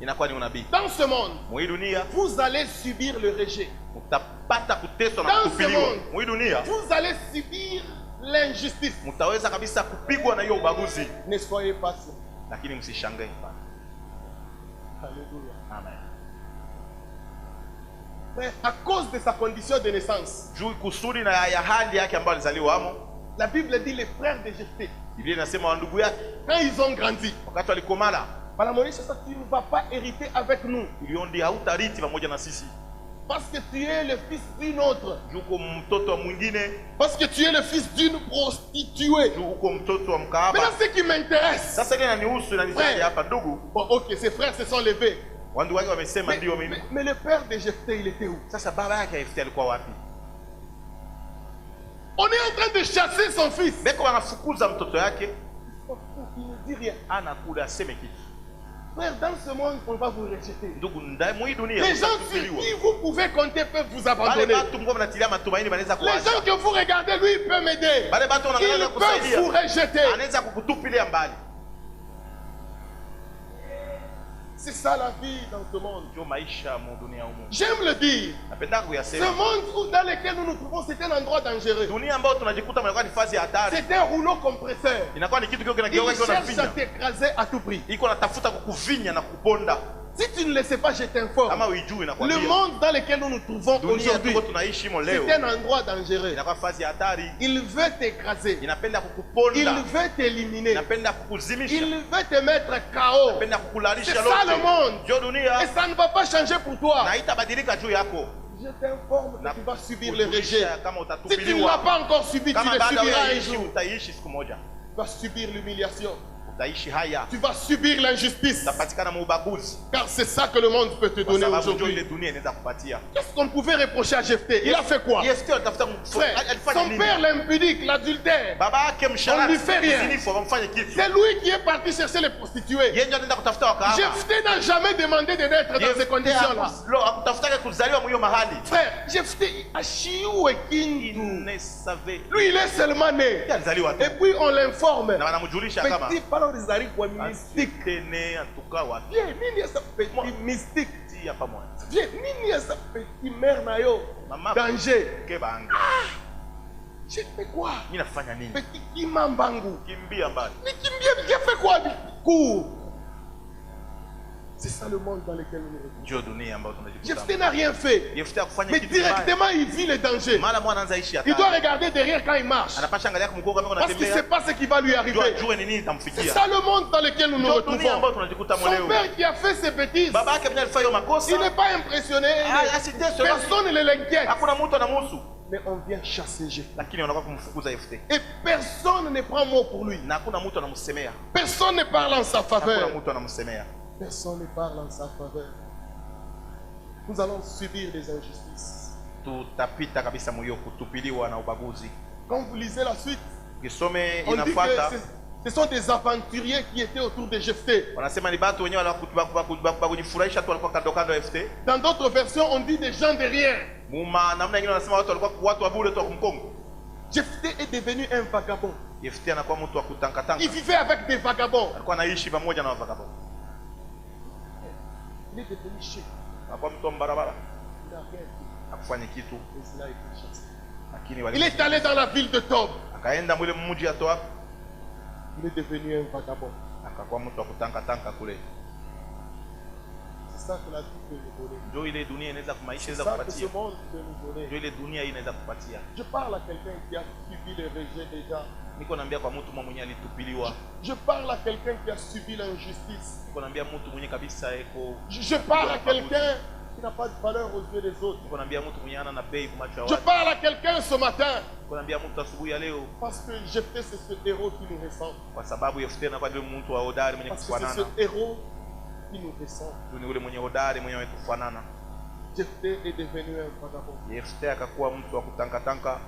inakuwa ni unabii. Dans ce monde, Mwi dunia vous allez subir le rejet. mtapata kuteswa na Dans ce kutupiliwa. monde, Mwi dunia vous allez subir l'injustice. mtaweza kabisa kupigwa na hiyo ubaguzi, Ne soyez pas sûrs. lakini msishangae. Alléluia. Amen. Mais à cause de sa condition de naissance, Juu kusudi na ya hali yake ambayo alizaliwa amo, la Bible dit les frères de Jephthé, Biblia inasema wa ndugu yake quand ils ont grandi, wakati walikomala, Balamonisha, ça tu ne vas pas hériter avec nous, iliondi hautariti pamoja na sisi, parce que tu es le fils d'une autre, juu uko mtoto wa mwingine, parce que tu es le fils d'une prostituée. juu uko mtoto wa mkaaba. Maintenant, ce qui m'intéresse, Sasa ile inanihusu, inanisaidia hapa ndugu. bon, ok, ses frères se sont levés, Wandugu wake wamesema ndio mimi. mais le père de Jephthé, il était où? Sasa baba yake Yefte alikuwa wapi? On est en train de chasser son fils. Beko wanafukuza mtoto yake, Il ne dit rien. anakuda aseme kitu. Frère, dans ce monde, on va vous rejeter. Ndugu, ndani mwa hii dunia Les gens sur mtatupiliwa. qui vous pouvez compter peuvent vous Wale abandonner. watu mko mnatilia matumaini wanaweza Les kuacha. gens que vous regardez, lui, il peut m'aider. Wale watu wanaangalia Ils peuvent kusaidia, vous rejeter. anaweza kukutupilia mbali. C'est ça la vie dans ce monde. Ndio maisha mu dunia humu. J'aime le dire. Napenda Ce kuyasema. monde dans lequel nous nous trouvons, c'est un endroit dangereux. Dunia ambayo tunajikuta mnakuwa ni fazi ya hatari. C'est un rouleau compresseur. Inakuwa ni kitu kile Il kinageuka kiona cherche à vinya. t'écraser à tout prix. Iko natafuta kukuvinya na kukuponda. Si tu ne le sais pas, je t'informe. Kama uijui Le inakwambia. monde dans lequel nous nous trouvons Dunia aujourd'hui, tuko tunaishi mo leo. c'est un endroit dangereux. Inakuwa fazi ya hatari. Il veut t'écraser. Inapenda Il kukuponda. veut t'éliminer. Inapenda kukuzimisha. Il veut te mettre KO. Inapenda C'est kukulalisha ça lote. le monde. Ndio dunia. Et ça ne va pas changer pour toi. Na itabadilika juu yako. Je t'informe que tu vas subir le rejet. Kujulisha kama Si tu ne l'as utatupiliwa. pas encore subi, tu Kama le bado subiras un utaishi, jour. utaishi siku moja. Tu vas subir l'humiliation. Utaishi haya. Tu vas subir l'injustice. Utapatikana mu ubaguzi. Car c'est ça que le monde peut te Kwa donner sababu ndio aujourd'hui. ile dunia inaweza kupatia. Qu'est-ce qu'on pouvait reprocher à Jephthé? Il a fait quoi? Yefte alitafuta Frère, alifanya son nini? père l'impudique, l'adultère. Baba yake On msharati, lui fait rien. mzinifu wamfanye kitu. C'est lui qui est parti chercher les prostituées. Yeye ndio anaenda kutafuta wakahaba. Jephthé n'a jamais demandé de naître dans ces conditions-là. Hakutafutaka kuzaliwa mwiyo mahali. Frère, Jephthé a chiou et kindu. Ne savait. Lui, il est seulement né. Yeye alizaliwa tu. Et puis on l'informe. Na wanamjulisha kama Petit palo rizali kwa mystique. asitene antuka wapi. Viens, nini ya sa petit mystique? Si hapa mwana. Viens, nini ya sa petit mère na yo? Mama Danger. ke banga. J'ai fait quoi? Mimi nafanya nini? Petit kimambangu. Kimbia mbali. Nikimbie, j'ai fait quoi? Cours. C'est ça le monde dans lequel nous nous retrouvons. Ndio dunia ambayo tunajikuta. Jephthé n'a rien fait. Yefte akufanya Mais kitu kibaya. directement, il vit le danger. Mara mwana anza ishi Il doit hatari. regarder derrière quand il marche. Anapasha angalia kumgonga kama Parce qu'il ne anatembea. sait pas ce qui va lui arriver. Jua jua ni nini C'est itamfikia. ça le monde dans lequel nous nous Ndio dunia retrouvons. ambayo tunajikuta Son leo. père qui a fait ces bêtises, Baba yake mwenyewe alifanya makosa. il n'est pas impressionné. Asiteswe. Personne ne l'inquiète. Hakuna mtu anamhusu. Mais on vient chasser Jephthé. Lakini wanakuwa kumfukuza Yefte. Et personne ne prend mot pour lui. Na hakuna mtu anamsemea. Personne ne parle en sa Hakuna faveur. mtu anamsemea. Personne ne parle en sa faveur. Nous allons subir des injustices. Tutapita kabisa moyo kutupiliwa na ubaguzi. Quand vous lisez la suite, Kisome on dit inafuata. que ce sont des aventuriers qui étaient autour de Jephthé. Wanasema ni watu wenyewe kujifurahisha tu walikuwa kando kando ya Yefte. Dans d'autres versions, on dit des gens de rien. Muma namna nyingine wanasema watu walikuwa watu wa bure tu wa kumkongo. Jephthé est devenu un vagabond. Yefte anakuwa mtu wa kutangatanga. Il vivait avec des vagabonds. Alikuwa anaishi pamoja na vagabond. Il est devenu chic. Anakuwa mtu wa barabara. Il n'a rien fait. Hakufanya kitu. Et cela a été chassé. Lakini Il est allé dans la ville de Tob. akaenda mwile mji atoa. Il est devenu un vagabond. Akakuwa mtu wa kutangatanga kule. C'est ça que la vie peut nous donner. Ndio ile dunia inaweza kumaisha, C'est inaweza ça que ce kupatia. monde peut nous Ndio donner. ile dunia hii inaweza kupatia. Je parle à quelqu'un qui a subi le rejet déjà. Niko naambia kwa mtu mwenye alitupiliwa. Je parle à quelqu'un qui a subi l'injustice. Niko naambia mtu mwenye kabisa eko. Je parle à quelqu'un qui n'a pas de valeur aux yeux des autres. Niko naambia mtu mwenye ana na bei kwa macho ya Je watu. parle à quelqu'un ce matin Niko naambia mtu asubuhi ya leo parce que Jephthé, c'est ce héros qui nous ressemble. kwa sababu Yefte anakuwa ndio mtu wa hodari mwenye Parce que c'est kufanana. ce héros qui nous ressemble. Ni ule mwenye hodari mwenye kufanana. Jephthé est devenu un vagabond. Yefte akakuwa mtu wa kutangatanga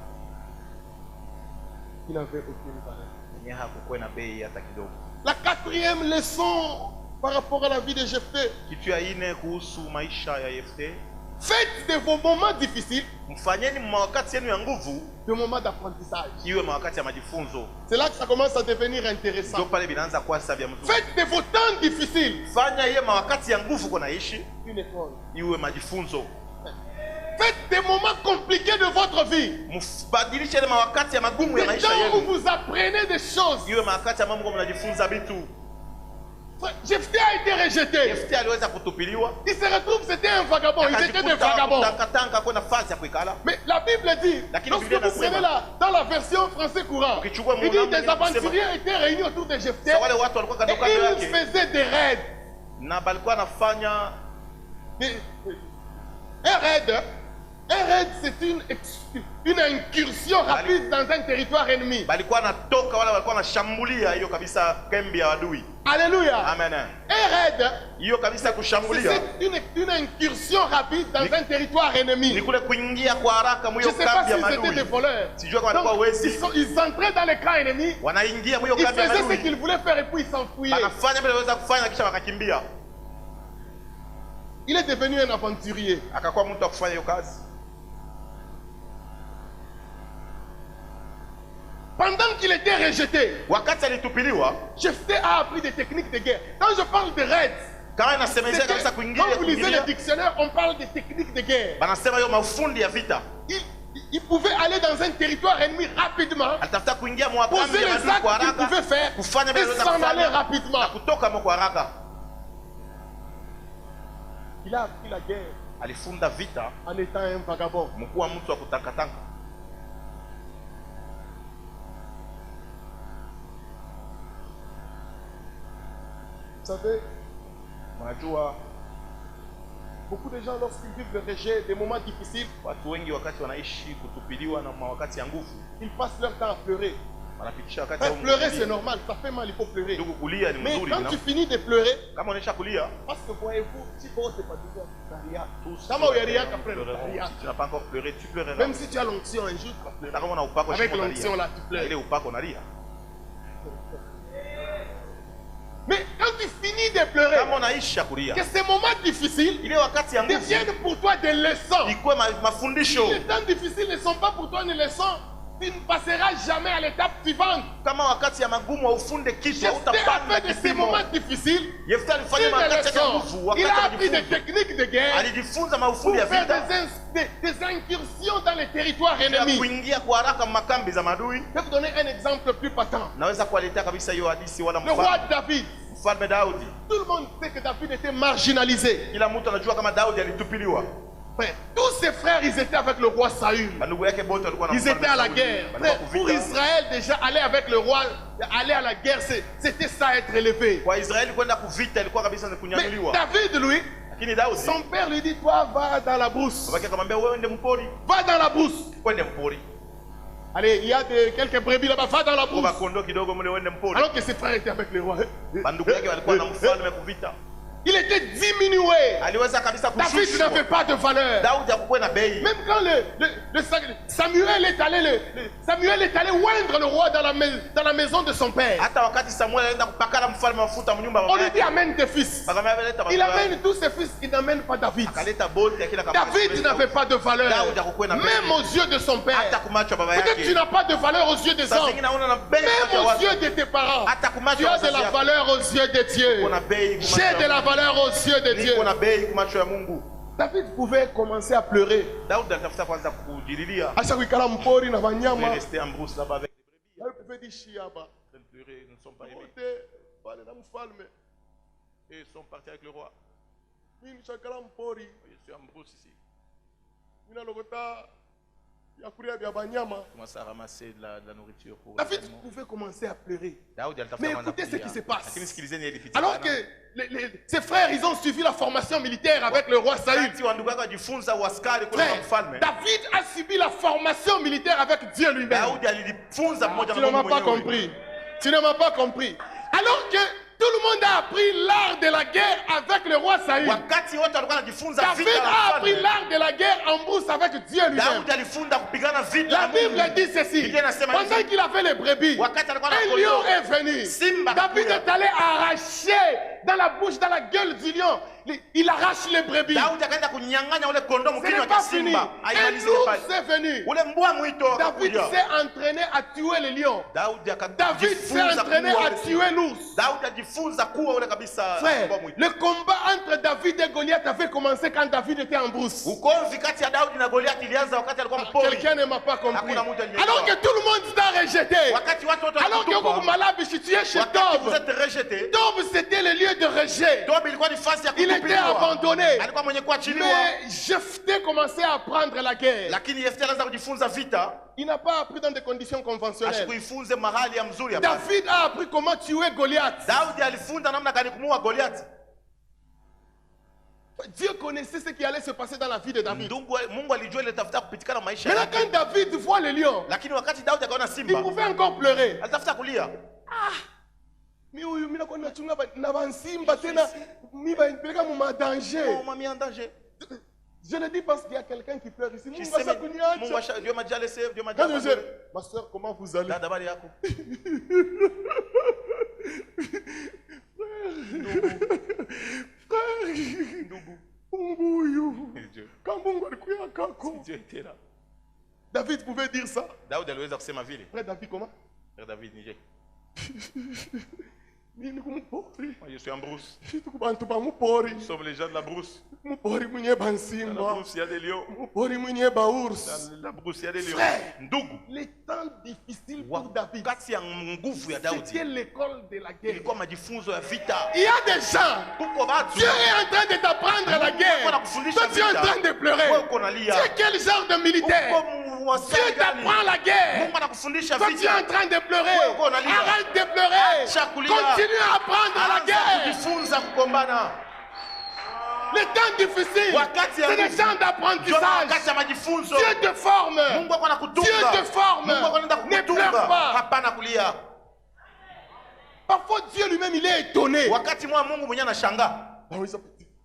Il n'avait aucune valeur. mwenye hakukuwa na bei hata kidogo. La quatrième leçon par rapport à la vie de Jephthé, Kitu ya ine kuhusu maisha ya Yefte, Faites de vos moments difficiles Mfanyeni mawakati yenu ya nguvu des moments d'apprentissage. iwe mawakati ya majifunzo. C'est là que ça commence à devenir intéressant. Ndio pale binaanza kuwa sasa vya mzuri. Faites de vos temps difficiles Fanya iye mawakati ya nguvu kwa naishi une école. iwe majifunzo. Faites des moments compliqués de votre vie. Mbadilishe ile mawakati ya magumu ya Des maisha temps où yenu vous apprenez des choses. iwe mawakati ya mambo mnajifunza vitu. Jephthé a été rejeté. Yeftha aliweza kutupiliwa. Il se retrouve, c'était un vagabond. Ils étaient des vagabonds. Tangatanga kwa nafasi ya kuikala. Mais la Bible dit, Lakini lorsque Biblia vous inasema, prenez dans la version français courant, Ukichukua il dit Mungu des aventuriers étaient réunis autour de Jephthé Sa wale watu walikuwa kando kando et ils yake faisaient des raids. na balikuwa anafanya Un raid, c'est une incursion rapide dans un territoire ennemi. balikuwa anatoka wale walikuwa wanashambulia hiyo kabisa kambi ya adui. Alléluia. Amen. Un raid, Hiyo kabisa kushambulia c'est une incursion rapide dans un territoire ni ennemi. kule kuingia kwa haraka Je mwiyo ne sais pas kambi ya s'ils étaient des madui. voleurs. Sijua kama walikuwa Donc, wezi. ils entraient dans les camps ennemis. Wanaingia mwiyo Ils kambi ya faisaient ce madui. qu'ils voulaient faire et puis ils s'enfuyaient. Wanafanya vile waweza kufanya kisha wakakimbia. Il est devenu un aventurier. Akakuwa mtu wa kufanya hiyo kazi. Pendant qu'il était rejeté, Wakati alitupiliwa, Jephthé a appris des techniques de guerre. Quand je parle de raids, kama inasemezea kabisa quand kuingia vous lisez kuingia. le dictionnaire, on parle des techniques de guerre. Banasema hiyo mafundi ya vita. Il pouvait aller dans un territoire ennemi rapidement, Alitafuta kuingia mwa kambi poser ya les madui actes kwa qu'il haraka. pouvait faire Kufanya vile et waweza s'en aller kufanya rapidement. na kutoka mwa kwa haraka. Il a appris la guerre Alifunda vita en étant un vagabond. mkuu wa mtu wa kutangatanga. Vous savez, Unajua beaucoup de gens, lorsqu'ils vivent le rejet, des moments difficiles, watu wengi wakati wanaishi kutupiliwa na wakati ya nguvu ils passent leur temps à pleurer. wanapitisha wakati ya Pleurer, c'est normal, ça fait mal, il faut pleurer. Ndugu, kulia ni Mais mzuri quand tu finis de pleurer, kama unaisha kulia parce que voyez-vous, si vous n'êtes pas toujours Taria, tous kama uyariaka après le pleureront. Taria, Si tu n'as pas encore pleuré, tu pleureras. même si tu as l'onction un jour, tu vas pleurer. Hata kama una upako Avec shimo l'onction unalia. là, tu Na ile pleures. upako unalia. Mais quand tu finis de pleurer, Kama unaisha kulia, que ces moments difficiles ile wakati ya nguvu deviennent pour toi des leçons. ikuwe mafundisho. Les temps difficiles ne sont pas pour toi une leçon. Tu ne passeras jamais à l'étape suivante. Kama wakati ya magumu ufunde kitu Jephthé a utapanda fait de ces kipimo. moments difficiles Yeftha alifanya une wakati ya leçon. nguvu, Il wakati a ya appris des majifunzo. techniques de guerre Alijifunza pour maufundi ya faire vita des incursions dans les territoires ya ennemis. kuingia kwa haraka makambi za madui. Je vais vous donner un exemple plus patent. Naweza kuwaletea kabisa hiyo hadithi wala Le roi mfalme. David. Mfalme Daudi. Tout le monde sait que David était marginalisé. Kila mtu anajua kama Daudi alitupiliwa. Frère, tous ses frères, ils étaient avec le roi Saül. Bandugu yake bote walikuwa na Ils mfalme étaient à la Sauli. guerre. Walikuwa Frère, pour kuvita. Israël, déjà, aller avec le roi, aller à la guerre, c'était ça être élevé. Kwa Israeli kwenda kuvita ilikuwa kabisa ni Mais kunyanyuliwa. David, lui, Lakini Daudi son père lui dit, toi, va dans la brousse. babake akamwambia wewe ende mpori. Va dans la brousse. Kwende mpori. Allez, il y a quelques brebis là-bas, va dans la Kwa brousse. kondoo kidogo mle uende mpori. Alors que ses frères étaient avec le roi. Bandugu yake walikuwa na mfalme kuvita. Il était diminué. Aliweza kabisa David kushushwa. n'avait pas de valeur. Daudi hakuwa na bei. Même quand Samuel est allé oindre le roi dans la maison de son père. Hata wakati Samuel alienda kupakala mfalme mafuta mnyumba On baba lui dit yake. amène tes fils. Akamwambia leta Il baba. amène tous ses fils, il n'amène pas David. Akaleta boti ya kila David n'avait pas de valeur. Daudi hakuwa na bei. Même aux yeux de son père. Hata kumacho baba Peut-être tu yake. n'as pas de valeur aux yeux des Sasa hommes. zingine hauna na bei Même kati ya aux watu. yeux de tes parents. Hata kumacho Tu as de wazazi la yako. valeur aux yeux de Dieu. Uko na bei kumacho J'ai de ya la Mungu. valeur aux yeux de Dieu. Niko na bei kumacho ya Mungu. David pouvait commencer à pleurer. Daudi alitafuta kwanza kujililia. Acha kuikala mpori na Il est wanyama. resté en brousse là-bas avec les brebis. David pouvait dire shiaba. Ils pleuraient, ils ne sont pas aimés. Wote wale na mfalme. Et ils sont partis avec le roi. Mimi nishakala mpori. Je suis en brousse ici. Mina logota ya kulia vya banyama. Je commence à ramasser de la nourriture pour les David animaux. pouvait commencer à pleurer. Daudi alitafuta Mais kwanza écoutez ce kulia. qui se passe. Lakini sikilizeni ile picha. Alors que ses frères, ils ont suivi la formation militaire avec le roi Saül. Wakati wa ndugu yake wajifunza uaskari kule kwa Frère, mfalme. David a subi la formation militaire avec Dieu lui-même. Daudi alijifunza mmoja Tu na ne m'as Mungu pas mwenyewe. compris. Tu ne m'as pas compris. Alors que tout le monde a appris l'art de la guerre avec le roi Saül. Wakati wote walikuwa wanajifunza David vita na a appris mfalme. l'art de la guerre en brousse avec Dieu lui-même. Daudi alifunza kupigana vita La na Mungu. Bible dit ceci. Biblia inasema hivi. Pendant qu'il avait les brebis, Wakati alikuwa na un lion kondoo. est venu. Simba David akakuja. est allé arracher dans la bouche, dans la gueule du lion. Il arrache les brebis. Daudi akaenda kunyang'anya ule kondoo Ce mkinywa n'est cha pas fini. simba. Un Haimalizike ours pale. est venu. Ule mbwa mwito David akakuja. s'est entraîné à tuer les lions. David David s'est entraîné à tuer l'ours. Daudi ajifunza kuwa ule kabisa Frère, mbwa mwito. le combat entre David et Goliath avait commencé quand David était en brousse. Ugomvi kati ya Daudi na Goliath ilianza wakati alikuwa mpori. Quelqu'un ne m'a pas compris. Hakuna mtu aliyeelewa. Alors que tout le monde t'a rejeté. Wakati watu wote Alors que walikutupa, vous malabishi, tu es chez wakati vous Tob. êtes rejeté, Tob, c'était le lieu de rejet. Tobi ilikuwa ni fasi ya Il était kutupiliwa. abandonné. Alikuwa mwenye kuachiliwa. Mais Jephthé commençait à prendre la guerre. Lakini Yefte alianza kujifunza vita, Il n'a pas appris dans des conditions conventionnelles. asikuifunze mahali ya mzuri hapa. David a appris comment tuer Goliath. Daudi alifunza namna gani kumuua Goliath. Dieu connaissait ce qui allait se passer dans la vie de David. Mungu alijua ile tafuta kupitikana maisha Maintenant, yake. quand David voit le lion, Lakini wakati Daudi akaona il simba, pouvait encore pleurer. alitafuta kulia. Mais oui, mimi nakuwa nachunga na bansimba tena mimi banipeleka mu danger. Oh, mami en danger. Je le dis parce qu'il y a quelqu'un qui pleure ici. Je Mungu sais, mais asakuniacha. Mungu Dieu m'a déjà laissé, Dieu m'a Quand déjà je dis, ma soeur, comment vous allez? Dada, habari yako? Frère, Mungu huyu. Quand Mungu alikuya kako. Dieu était là. David pouvait dire ça. Daudi aliweza kusema vile. Frère David, comment? Frère David, nije. Mimi kumupori. Moi, je suis en brousse. Tukubantu ba mupori. Nous sommes les gens de la brousse. Mupori mwenye Dans la bansimba. brousse, il y a des lions. Mupori mwenye baours. Dans la brousse, il y a des lions. Frère, Ndugu. les temps difficiles pour David. Wakati ya nguvu ya C'était Daudi. l'école de la guerre. Ilikuwa majifunzo ya vita. Il y a des gens. Kuko watu. Dieu est en train de t'apprendre la guerre. Toi, tu es en train de pleurer. Wewe uko nalia. Tu es quel genre de militaire? Dieu t'apprend la guerre. Mungu anakufundisha Toi, tu es vita. en train de pleurer. Wewe uko nalia. Arrête de pleurer. Acha kulia. Continue à apprendre la Anza guerre. kujifunza kugombana. Les temps difficiles, Wakati ya c'est des nguvu. temps Ndio d'apprentissage. wakati ya majifunzo. Dieu te forme. Mungu ako anakutunga. Dieu te forme. Mungu ako anaenda Ne kukutunga. pleure pas. Hapana kulia. Parfois, Dieu lui-même, il est étonné. Wakati mwa Mungu mwenyewe anashangaa.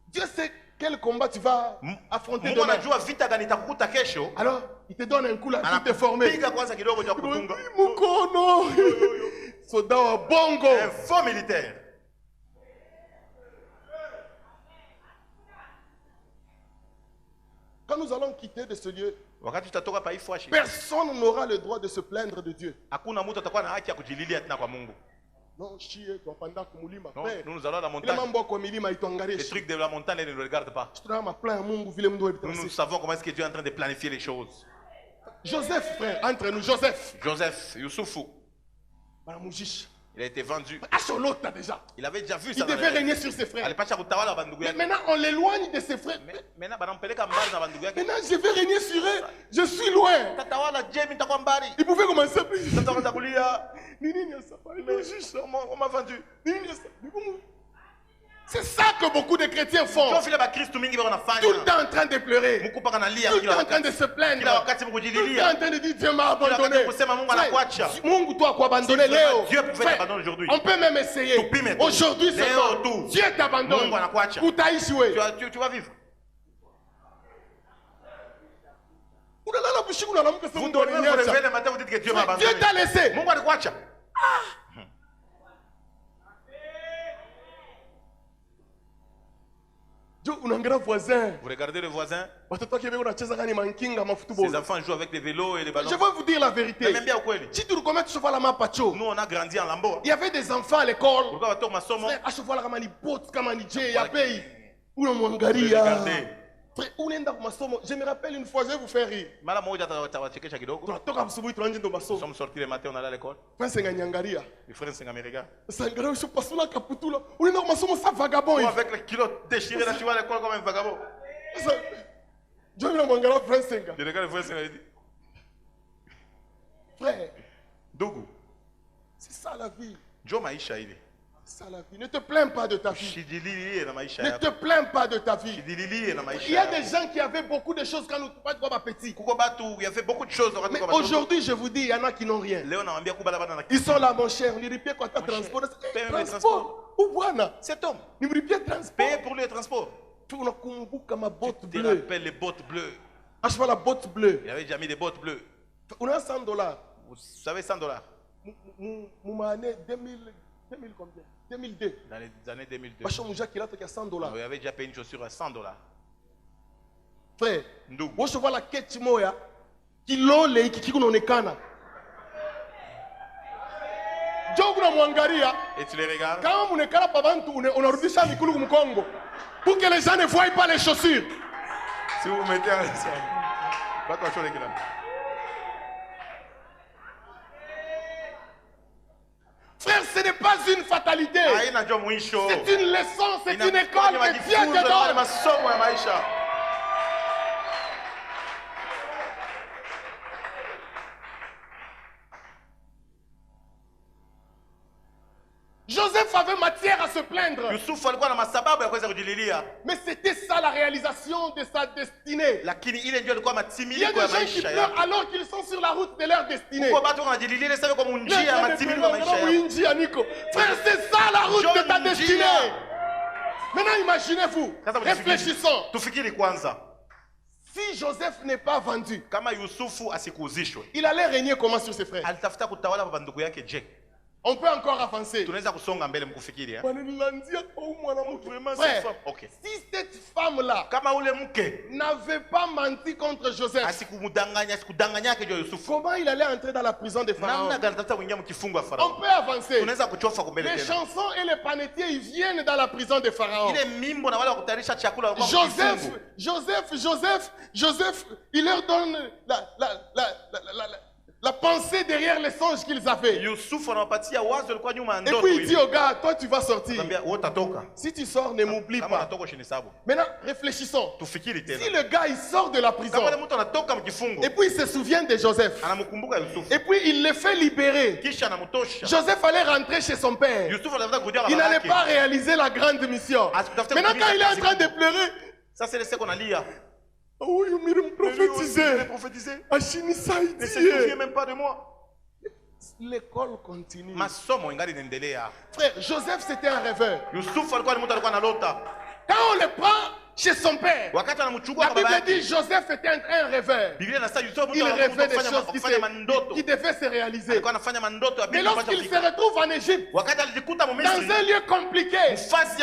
Dieu sait quel combat tu vas affronter Mungu demain. anajua vita gani itakukuta kesho. Alors, il te donne un coup là, tu te formé. Anapiga kwanza kidogo cha kutunga. Mukono. Soldat wa bongo. Un faux militaire. Quand nous allons quitter de ce lieu, Wakati tutatoka pa hii fwashi, personne n'aura le droit de se plaindre de Dieu. hakuna mtu atakuwa na haki ya kujililia tena kwa Mungu. Non, chie, twapanda kumulima. Non, Père, nous allons à la ile montagne. mambo kwa milima ituangalie. Les trucs de la montagne ne nous regardent pas. Tuna maplan ya Mungu vile Mungu Nous alitracé. savons comment est-ce que Dieu est en train de planifier les choses. Joseph, frère, entre nous, Joseph. Joseph, Youssoufou, Banamujisha. il a été vendu. Acholota déjà. Il avait déjà vu Il ça. devait régner sur ses frères. Alipasha kutawala bandugu Mais yake. maintenant, on l'éloigne de ses frères. Maintenant banampeleka mbali na bandugu yake. Maintenant, je vais régner sur eux. Je suis loin. Tatawala je mimi nitakuwa mbali. Il pouvait commencer à Tataanza kulia. Nini ya sapa, il est juste. On m'a vendu. Nini ya sapa. C'est ça que beaucoup de chrétiens font. Ndio vile ba Kristo mingi bako Tout le nafanya. temps en train de pleurer. Mkupa kanalia Tout le kila temps en train wakati. de se plaindre. Kila wakati Tout le temps mkujililia. en train de dire Dieu m'a Kila abandonné. wakati kusema Mungu anakuacha. Mungu toi quoi abandonné Si vraiment Léo. Dieu pouvait Frère, t'abandonner aujourd'hui. on peut même essayer. Tupime tu. Aujourd'hui Léo seulement. tu. Dieu t'abandonne. Mungu anakuacha. Utaishi wewe. Tu vas vivre. Unalala bushiku unalamuka sasa Vous Mungu devez vous aliniacha. réveiller le matin, vous dites que Dieu m'a Dieu abandonné. t'a laissé. Mungu alikuacha. Dieu unaangalia voisin. Vous regardez le voisin, Watoto wake wao wanacheza gani mankinga ses mafootball. enfants jouent avec des vélos et les ballons. Je vais vous dire la Mais vérité. même bien ukweli. Si tu recommences à cheval la mapacho. Nous on a grandi en Lambo. Il y avait des enfants à l'école. Pourquoi watoto masomo? À cheval kama ni bot kama ni J ya pay. Vous Unamwangalia. regardez. Frère, unaenda kwa masomo. Je me rappelle une fois, je vais vous faire rire. Mara moja tawachekesha kidogo. Tunatoka asubuhi tunaenda ndo Nous masomo. sommes sortis le matin, on allait à l'école. Prince nganyangalia. Les frères s'engaméréga. Sangalia usho pasula kaputula. Unaenda kwa masomo sa vagabond. Ou avec les kilos déchirés là, tu vas à l'école comme un vagabond. Sasa Dieu m'a mangala Prince Senga. Je regarde les frères s'engaméréga. Frère, Dougou, c'est ça la vie. Joe maisha ile. C'est ça la vie. Ne te plains pas de ta vie. Shidilili na maisha Ne yako. te plains pas de ta vie. Shidilili na Il maisha y a yako. des gens qui avaient beaucoup de choses quand nous pas de petits. Kuko batu, il y avait beaucoup de choses. Mais aujourd'hui, je vous dis, il y en a qui n'ont rien. Léon a envie kubala bana na Ils sont là, mon cher. Niripie quoi ta transport. Paye le Transport. Où voilà? cet homme. Niripie transport. Payé pour le transport. Tu unakumbuka ma botte Tu te bleue. rappelles les bottes bleues. Acheva la botte bleue. Il avait déjà mis des bottes bleues. On a $100. Vous savez $100. Moumane 2000 combien? 2002. Dans les années 2002. Bacho Mouja qui a fait $100. Il avait déjà payé une chaussure à $100. Frère, Ndugu. moi je vois la quête moya qui l'ont les qui qu'on est kana. Joguna Mwangaria. Et tu les regardes. Quand on est kana pabantu, on a redu ça Mikulu Congo. Pour que les gens ne voient pas les chaussures. Si vous mettez un pas quoi chose là. Frère, ce n'est pas une fatalité. C'est une leçon, c'est une école que Dieu te donne. Joseph avait matière à se plaindre. Mais c'était ça la réalisation de sa destinée. Il y a des gens qui pleurent alors qu'ils sont sur la route de leur destinée. Frère, c'est ça la route de ta destinée. Maintenant, imaginez-vous, réfléchissons. Si Joseph n'est pas vendu, il allait régner comment sur ses frères? On peut encore avancer. Frère, si cette femme-là n'avait pas menti contre Joseph, comment il allait entrer dans la prison de Pharaon? On peut avancer. Les chansons et les panetiers, ils viennent dans la prison de Pharaon. Joseph, il leur donne la pensée derrière les songes qu'ils avaient. Et puis il dit au gars, toi tu vas sortir. Si tu sors, ne m'oublie pas. Maintenant, réfléchissons. Si le gars il sort de la prison, et puis il se souvient de Joseph, et puis il le fait libérer, Joseph allait rentrer chez son père. Il n'allait pas réaliser la grande mission. Maintenant quand il est en train de pleurer, ça c'est ce qu'on a lu. oui, il me prophétisait. Ne se souvient même pas de moi. L'école continue. Frère, Joseph c'était un rêveur. Quand on le prend chez son père, la Bible dit Joseph était un rêveur. Il rêvait des choses qui devaient se réaliser. Mais lorsqu'il se retrouve en Égypte, dans un lieu compliqué,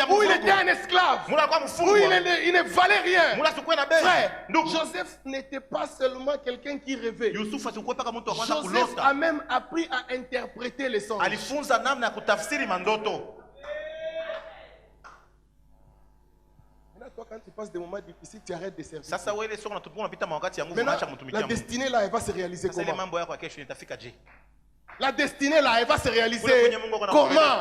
où il était un esclave, où il ne valait rien, frère, Joseph n'était pas seulement quelqu'un qui rêvait. Joseph a même appris à interpréter les songes. Toi, quand tu passes des moments difficiles, tu arrêtes de servir. Maintenant, la destinée là, elle va se réaliser comment? La destinée là, elle va se réaliser comment?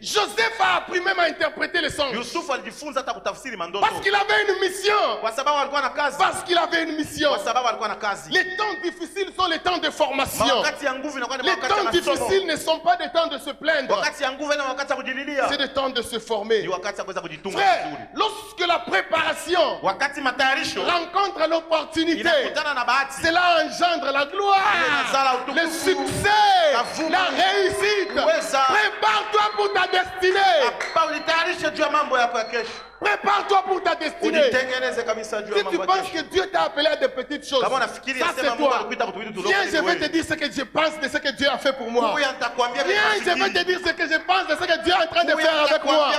Joseph a appris même à interpréter les songes. Parce qu'il avait une mission. Parce qu'il avait une mission. Les temps difficiles sont les temps de formation. Les temps difficiles ne sont pas des temps de se plaindre. C'est des temps de se former. Frère, lorsque la préparation rencontre l'opportunité, cela engendre la gloire, le succès, la réussite. Prépare-toi pour ta destinée. Prépare-toi pour ta destinée. Si tu penses que Dieu t'a appelé à de petites choses, ça c'est toi. Viens, je vais te dire ce que je pense de ce que Dieu a fait pour moi. Viens, je vais te dire ce que je pense de ce que Dieu est en train de faire avec moi.